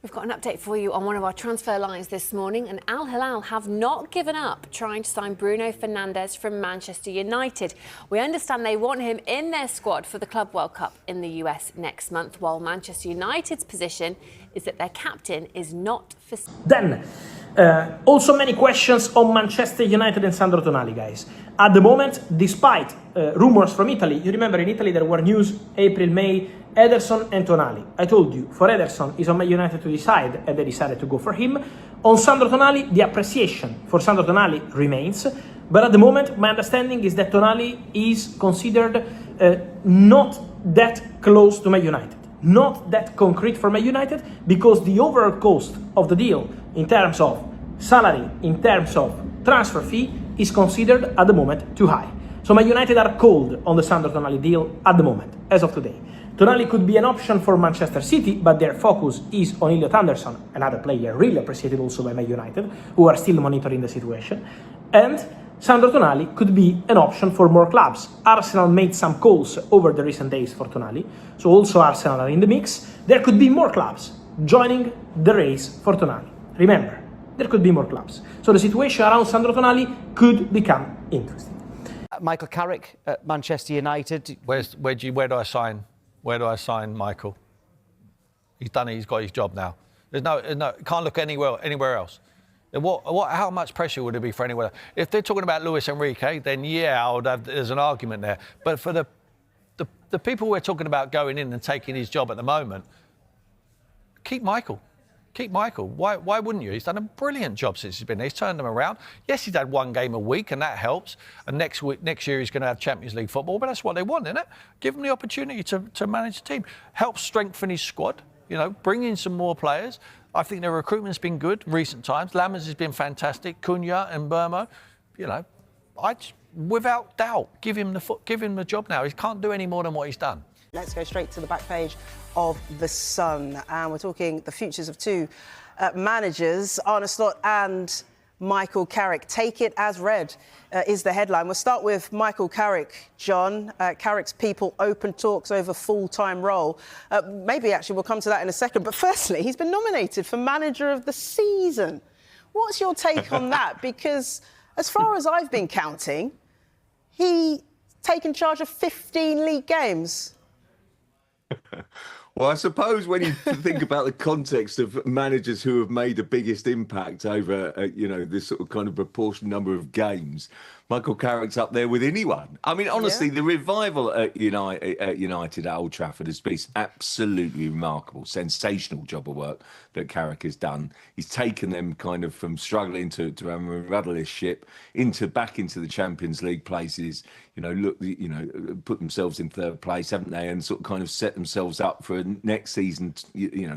We've got an update for you on one of our transfer lines this morning, and Al Hilal have not given up trying to sign Bruno Fernandes from Manchester United. We understand they want him in their squad for the Club World Cup in the US next month, while Manchester United's position is that their captain is not for... Then, also many questions on Manchester United and Sandro Tonali, guys. At the moment, despite rumours from Italy, you remember in Italy there were news April, May, Ederson and Tonali. I told you, for Ederson, it's on Man United to decide, and they decided to go for him. On Sandro Tonali, the appreciation for Sandro Tonali remains, but at the moment, my understanding is that Tonali is considered not that close to Man United, not that concrete for Man United, because the overall cost of the deal, in terms of salary, in terms of transfer fee, is considered at the moment too high. So Man United are cold on the Sandro Tonali deal at the moment, as of today. Tonali could be an option for Manchester City, but their focus is on Elliot Anderson, another player really appreciated also by Man United, who are still monitoring the situation. And Sandro Tonali could be an option for more clubs. Arsenal made some calls over the recent days for Tonali, so also Arsenal are in the mix. There could be more clubs joining the race for Tonali. Remember, there could be more clubs. So the situation around Sandro Tonali could become interesting. Michael Carrick at Manchester United. Where do I sign? Where do I sign Michael? He's done it. He's got his job now. There's no. Can't look anywhere else. How much pressure would it be for anywhere else? If they're talking about Luis Enrique, then yeah, there's an argument there. But for the people we're talking about going in and taking his job at the moment, keep Michael. Keep Michael. Why wouldn't you? He's done a brilliant job since he's been there. He's turned them around. Yes, he's had one game a week, and that helps. And next year he's going to have Champions League football, but that's what they want, isn't it? Give him the opportunity to manage the team. Help strengthen his squad. You know, bring in some more players. I think their recruitment's been good recent times. Lammers has been fantastic. Cunha and Burmo. You know, without doubt, give him the job now. He can't do any more than what he's done. Let's go straight to the back page of The Sun. And we're talking the futures of two managers, Arne Slot and Michael Carrick. Take it as read is the headline. We'll start with Michael Carrick, John. Carrick's people open talks over full-time role. Maybe actually we'll come to that in a second. But firstly, he's been nominated for Manager of the Season. What's your take on that? Because as far as I've been counting, he's taken charge of 15 league games. Well, I suppose when you think about the context of managers who have made the biggest impact over, this sort of kind of proportion number of games, Michael Carrick's up there with anyone. I mean, honestly, the revival at United at Old Trafford has been absolutely remarkable, sensational job of work that Carrick has done. He's taken them kind of from struggling to have a rudderless ship back into the Champions League places. Put themselves in third place, haven't they? And sort of kind of set themselves up for next season,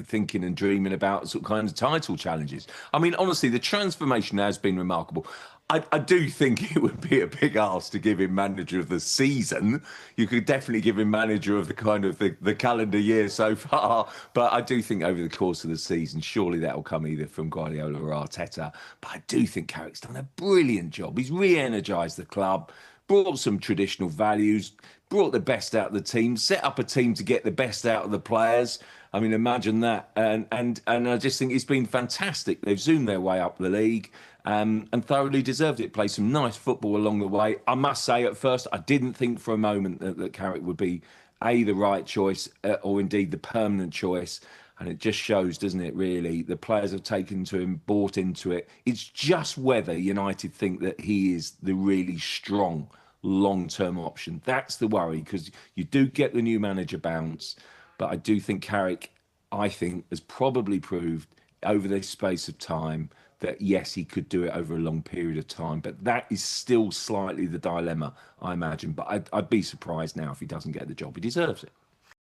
thinking and dreaming about sort of kind of title challenges. I mean, honestly, the transformation has been remarkable. I do think it would be a big ask to give him Manager of the Season. You could definitely give him Manager of the kind of the calendar year so far. But I do think over the course of the season, surely that will come either from Guardiola or Arteta. But I do think Carrick's done a brilliant job. He's re-energised the club, brought some traditional values, brought the best out of the team, set up a team to get the best out of the players. I mean, imagine that. And I just think it's been fantastic. They've zoomed their way up the league. And thoroughly deserved it. Played some nice football along the way. I must say, at first, I didn't think for a moment that Carrick would be, the right choice or indeed the permanent choice. And it just shows, doesn't it, really? The players have taken to him, bought into it. It's just whether United think that he is the really strong long-term option. That's the worry, because you do get the new manager bounce. But I do think Carrick, has probably proved over this space of time that yes, he could do it over a long period of time, but that is still slightly the dilemma, I imagine. But I'd be surprised now if he doesn't get the job. He deserves it.